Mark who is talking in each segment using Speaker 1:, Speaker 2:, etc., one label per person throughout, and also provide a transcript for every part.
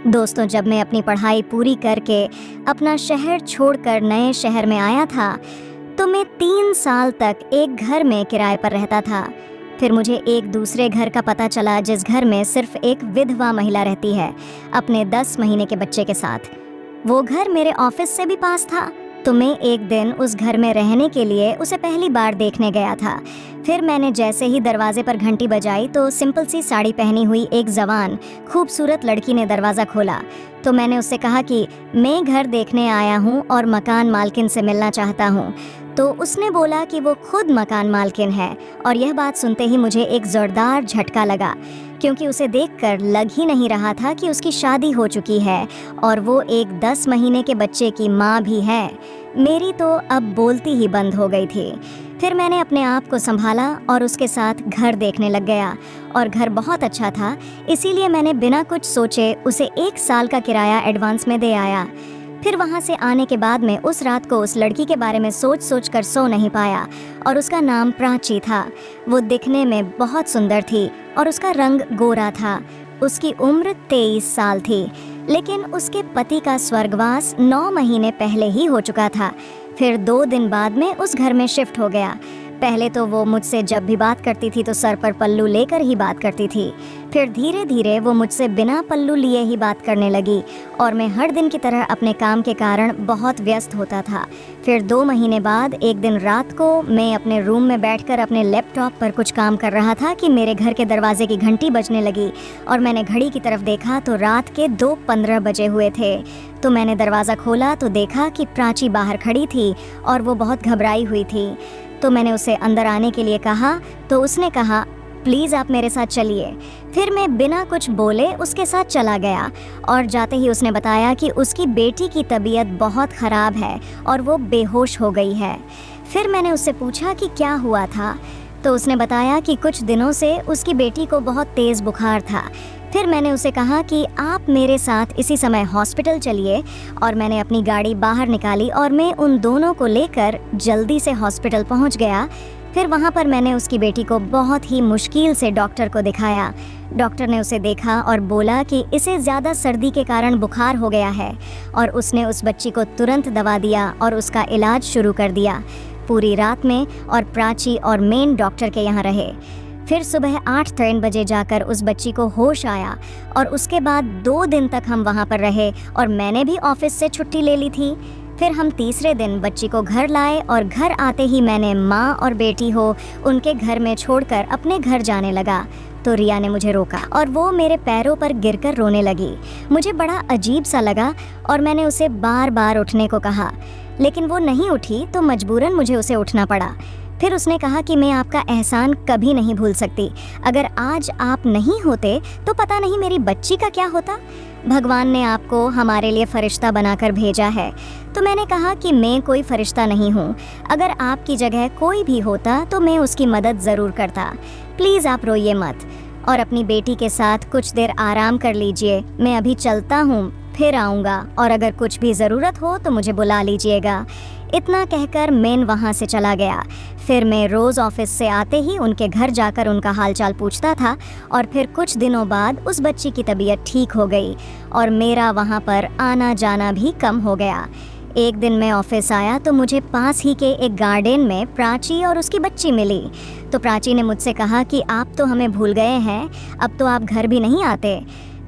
Speaker 1: दोस्तों, जब मैं अपनी पढ़ाई पूरी करके अपना शहर छोड़कर नए शहर में आया था, तो मैं 3 साल तक एक घर में किराए पर रहता था। फिर मुझे एक दूसरे घर का पता चला, जिस घर में सिर्फ एक विधवा महिला रहती है, अपने 10 महीने के बच्चे के साथ। वो घर मेरे ऑफिस से भी पास था, तो मैं एक दिन उस घर में रहने के लिए उसे पहली बार देखने गया था। फिर मैंने जैसे ही दरवाजे पर घंटी बजाई, तो सिंपल सी साड़ी पहनी हुई एक जवान खूबसूरत लड़की ने दरवाज़ा खोला। तो मैंने उससे कहा कि मैं घर देखने आया हूँ और मकान मालकिन से मिलना चाहता हूँ। तो उसने बोला कि वो खुद मकान मालकिन है, और यह बात सुनते ही मुझे एक ज़ोरदार झटका लगा, क्योंकि उसे देखकर लग ही नहीं रहा था कि उसकी शादी हो चुकी है और वो एक 10 महीने के बच्चे की माँ भी है। मेरी तो अब बोलती ही बंद हो गई थी। फिर मैंने अपने आप को संभाला और उसके साथ घर देखने लग गया, और घर बहुत अच्छा था, इसीलिए मैंने बिना कुछ सोचे उसे 1 साल का किराया एडवांस में दे आया। फिर वहाँ से आने के बाद में उस रात को उस लड़की के बारे में सोच कर सो नहीं पाया, और उसका नाम प्राची था। वो दिखने में बहुत सुंदर थी और उसका रंग गोरा था। उसकी उम्र 23 साल थी, लेकिन उसके पति का स्वर्गवास 9 महीने पहले ही हो चुका था। फिर 2 दिन बाद में उस घर में शिफ्ट हो गया। पहले तो वो मुझसे जब भी बात करती थी तो सर पर पल्लू लेकर ही बात करती थी। फिर धीरे धीरे वो मुझसे बिना पल्लू लिए ही बात करने लगी, और मैं हर दिन की तरह अपने काम के कारण बहुत व्यस्त होता था। फिर 2 महीने बाद एक दिन रात को मैं अपने रूम में बैठकर अपने लैपटॉप पर कुछ काम कर रहा था कि मेरे घर के दरवाजे की घंटी बजने लगी, और मैंने घड़ी की तरफ देखा तो रात के 2:15 बजे हुए थे। तो मैंने दरवाज़ा खोला तो देखा कि प्राची बाहर खड़ी थी और वो बहुत घबराई हुई थी। तो मैंने उसे अंदर आने के लिए कहा, तो उसने कहा, प्लीज़ आप मेरे साथ चलिए। फिर मैं बिना कुछ बोले उसके साथ चला गया, और जाते ही उसने बताया कि उसकी बेटी की तबीयत बहुत ख़राब है और वो बेहोश हो गई है। फिर मैंने उससे पूछा कि क्या हुआ था, तो उसने बताया कि कुछ दिनों से उसकी बेटी को बहुत तेज़ बुखार था। फिर मैंने उसे कहा कि आप मेरे साथ इसी समय हॉस्पिटल चलिए, और मैंने अपनी गाड़ी बाहर निकाली और मैं उन दोनों को लेकर जल्दी से हॉस्पिटल पहुंच गया। फिर वहां पर मैंने उसकी बेटी को बहुत ही मुश्किल से डॉक्टर को दिखाया। डॉक्टर ने उसे देखा और बोला कि इसे ज़्यादा सर्दी के कारण बुखार हो गया है, और उसने उस बच्ची को तुरंत दवा दिया और उसका इलाज शुरू कर दिया पूरी रात में। और प्राची और मेन डॉक्टर के यहाँ रहे। फिर सुबह 8:03 बजे जाकर उस बच्ची को होश आया, और उसके बाद 2 दिन तक हम वहाँ पर रहे, और मैंने भी ऑफिस से छुट्टी ले ली थी। फिर हम तीसरे दिन बच्ची को घर लाए, और घर आते ही मैंने माँ और बेटी हो उनके घर में छोड़कर अपने घर जाने लगा। तो रिया ने मुझे रोका और वो मेरे पैरों पर गिरकर रोने लगी। मुझे बड़ा अजीब सा लगा, और मैंने उसे बार बार उठने को कहा, लेकिन वो नहीं उठी, तो मजबूरन मुझे उसे उठना पड़ा। फिर उसने कहा कि मैं आपका एहसान कभी नहीं भूल सकती। अगर आज आप नहीं होते तो पता नहीं मेरी बच्ची का क्या होता। भगवान ने आपको हमारे लिए फरिश्ता बनाकर भेजा है। तो मैंने कहा कि मैं कोई फरिश्ता नहीं हूँ। अगर आपकी जगह कोई भी होता तो मैं उसकी मदद ज़रूर करता। प्लीज़ आप रोइए मत, और अपनी बेटी के साथ कुछ देर आराम कर लीजिए। मैं अभी चलता हूँ, फिर आऊँगा, और अगर कुछ भी ज़रूरत हो तो मुझे बुला लीजिएगा। इतना कहकर मैं वहाँ से चला गया। फिर मैं रोज़ ऑफिस से आते ही उनके घर जाकर उनका हालचाल पूछता था, और फिर कुछ दिनों बाद उस बच्ची की तबीयत ठीक हो गई, और मेरा वहाँ पर आना जाना भी कम हो गया। एक दिन मैं ऑफिस आया तो मुझे पास ही के एक गार्डन में प्राची और उसकी बच्ची मिली। तो प्राची ने मुझसे कहा कि आप तो हमें भूल गए हैं, अब तो आप घर भी नहीं आते।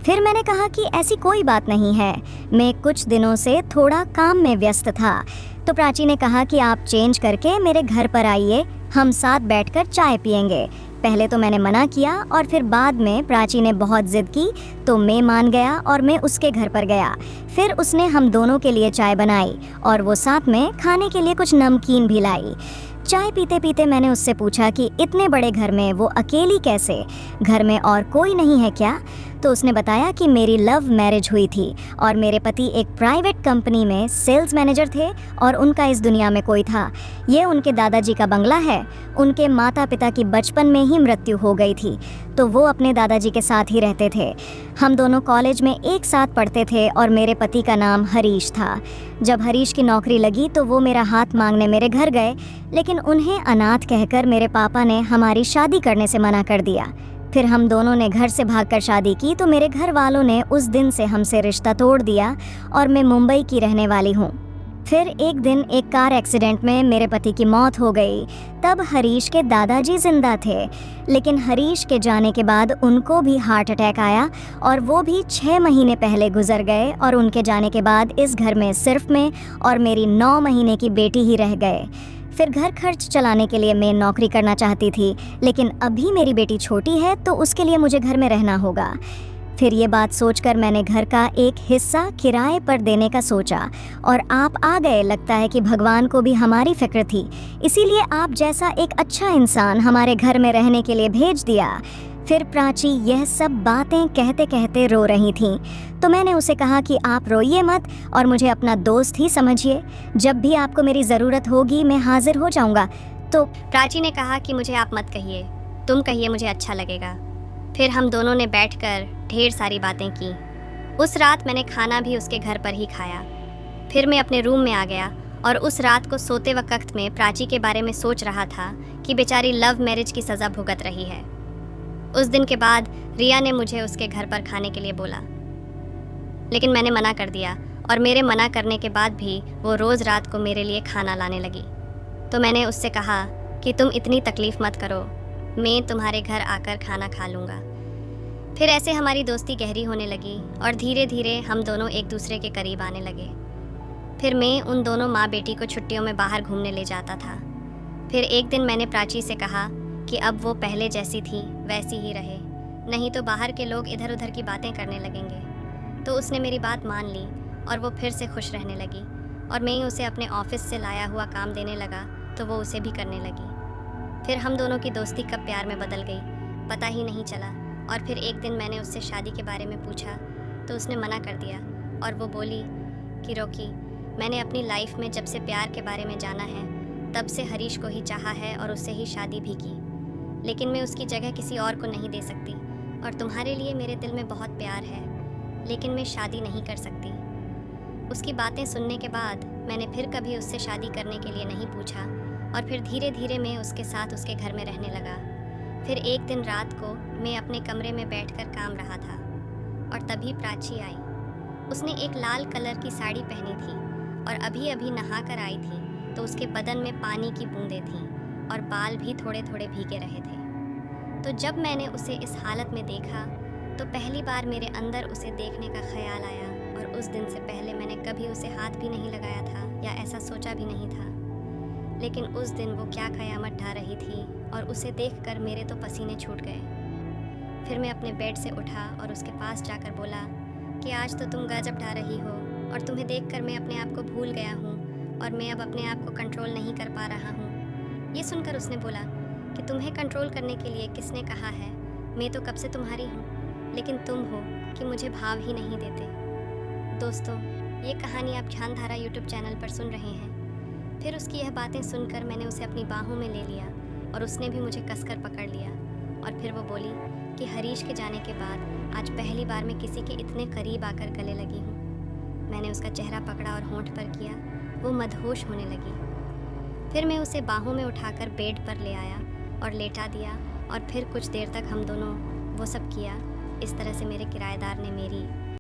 Speaker 1: फिर मैंने कहा कि ऐसी कोई बात नहीं है, मैं कुछ दिनों से थोड़ा काम में व्यस्त था। तो प्राची ने कहा कि आप चेंज करके मेरे घर पर आइए, हम साथ बैठकर चाय पियेंगे। पहले तो मैंने मना किया, और फिर बाद में प्राची ने बहुत ज़िद की, तो मैं मान गया और मैं उसके घर पर गया। फिर उसने हम दोनों के लिए चाय बनाई, और वो साथ में खाने के लिए कुछ नमकीन भी लाई। चाय पीते पीते मैंने उससे पूछा कि इतने बड़े घर में वो अकेली कैसे, घर में और कोई नहीं है क्या? तो उसने बताया कि मेरी लव मैरिज हुई थी, और मेरे पति एक प्राइवेट कंपनी में सेल्स मैनेजर थे, और उनका इस दुनिया में कोई था। ये उनके दादाजी का बंगला है। उनके माता पिता की बचपन में ही मृत्यु हो गई थी, तो वो अपने दादाजी के साथ ही रहते थे। हम दोनों कॉलेज में एक साथ पढ़ते थे, और मेरे पति का नाम हरीश था। जब हरीश की नौकरी लगी तो वो मेरा हाथ मांगने मेरे घर गए, लेकिन उन्हें अनाथ कहकर मेरे पापा ने हमारी शादी करने से मना कर दिया। फिर हम दोनों ने घर से भागकर शादी की तो मेरे घर वालों ने उस दिन से हमसे रिश्ता तोड़ दिया और मैं मुंबई की रहने वाली हूँ। फिर एक दिन एक कार एक्सीडेंट में मेरे पति की मौत हो गई। तब हरीश के दादाजी जिंदा थे, लेकिन हरीश के जाने के बाद उनको भी हार्ट अटैक आया और वो भी 6 महीने पहले गुजर गए और उनके जाने के बाद इस घर में सिर्फ मैं और मेरी 9 महीने की बेटी ही रह गए। फिर घर खर्च चलाने के लिए मैं नौकरी करना चाहती थी, लेकिन अभी मेरी बेटी छोटी है तो उसके लिए मुझे घर में रहना होगा। फिर ये बात सोचकर मैंने घर का एक हिस्सा किराए पर देने का सोचा और आप आ गए। लगता है कि भगवान को भी हमारी फिक्र थी, इसीलिए आप जैसा एक अच्छा इंसान हमारे घर में रहने के लिए भेज दिया। फिर प्राची यह सब बातें कहते कहते रो रही थीं, तो मैंने उसे कहा कि आप रोइए मत और मुझे अपना दोस्त ही समझिए। जब भी आपको मेरी ज़रूरत होगी मैं हाजिर हो जाऊंगा। तो
Speaker 2: प्राची ने कहा कि मुझे आप मत कहिए, तुम कहिए, मुझे अच्छा लगेगा। फिर हम दोनों ने बैठकर ढेर सारी बातें की। उस रात मैंने खाना भी उसके घर पर ही खाया। फिर मैं अपने रूम में आ गया और उस रात को सोते वक्त में प्राची के बारे में सोच रहा था कि बेचारी लव मैरिज की सज़ा भुगत रही है। उस दिन के बाद रिया ने मुझे उसके घर पर खाने के लिए बोला, लेकिन मैंने मना कर दिया और मेरे मना करने के बाद भी वो रोज़ रात को मेरे लिए खाना लाने लगी। तो मैंने उससे कहा कि तुम इतनी तकलीफ़ मत करो, मैं तुम्हारे घर आकर खाना खा लूँगा। फिर ऐसे हमारी दोस्ती गहरी होने लगी और धीरे धीरे हम दोनों एक दूसरे के करीब आने लगे। फिर मैं उन दोनों माँ बेटी को छुट्टियों में बाहर घूमने ले जाता था। फिर एक दिन मैंने प्राची से कहा कि अब वो पहले जैसी थी वैसी ही रहे, नहीं तो बाहर के लोग इधर उधर की बातें करने लगेंगे। तो उसने मेरी बात मान ली और वो फिर से खुश रहने लगी और मैं उसे अपने ऑफिस से लाया हुआ काम देने लगा तो वो उसे भी करने लगी। फिर हम दोनों की दोस्ती कब प्यार में बदल गई पता ही नहीं चला। और फिर एक दिन मैंने उससे शादी के बारे में पूछा तो उसने मना कर दिया और वो बोली कि रोकी, मैंने अपनी लाइफ में जब से प्यार के बारे में जाना है तब से हरीश को ही चाहा है और उससे ही शादी भी की, लेकिन मैं उसकी जगह किसी और को नहीं दे सकती और तुम्हारे लिए मेरे दिल में बहुत प्यार है, लेकिन मैं शादी नहीं कर सकती। उसकी बातें सुनने के बाद मैंने फिर कभी उससे शादी करने के लिए नहीं पूछा और फिर धीरे धीरे मैं उसके साथ उसके घर में रहने लगा। फिर एक दिन रात को मैं अपने कमरे में बैठकर काम रहा था और तभी प्राची आई। उसने एक लाल कलर की साड़ी पहनी थी और अभी अभी नहा कर आई थी, तो उसके बदन में पानी की बूंदें थीं और बाल भी थोड़े थोड़े भीगे रहे थे। तो जब मैंने उसे इस हालत में देखा तो पहली बार मेरे अंदर उसे देखने का ख्याल आया और उस दिन से पहले मैंने कभी उसे हाथ भी नहीं लगाया था या ऐसा सोचा भी नहीं था। लेकिन उस दिन वो क्या क़यामत ढा रही थी और उसे देखकर मेरे तो पसीने छूट गए। फिर मैं अपने बेड से उठा और उसके पास जाकर बोला कि आज तो तुम गजब ढा रही हो और तुम्हें देखकर मैं अपने आप को भूल गया हूँ और मैं अब अपने आप को कंट्रोल नहीं कर पा रहा हूँ। ये सुनकर उसने बोला कि तुम्हें कंट्रोल करने के लिए किसने कहा है, मैं तो कब से तुम्हारी हूँ, लेकिन तुम हो कि मुझे भाव ही नहीं देते। दोस्तों, ये कहानी आप ध्यानधारा यूट्यूब चैनल पर सुन रहे हैं। फिर उसकी यह बातें सुनकर मैंने उसे अपनी बाहों में ले लिया और उसने भी मुझे कसकर पकड़ लिया और फिर वो बोली कि हरीश के जाने के बाद आज पहली बार मैं किसी के इतने करीब आकर गले लगी हूँ। मैंने उसका चेहरा पकड़ा और होंठ पर किया, वो मदहोश होने लगी। फिर मैं उसे बाहों में उठाकर बेड पर ले आया और लेटा दिया और फिर कुछ देर तक हम दोनों वो सब किया। इस तरह से मेरे किराएदार ने मेरी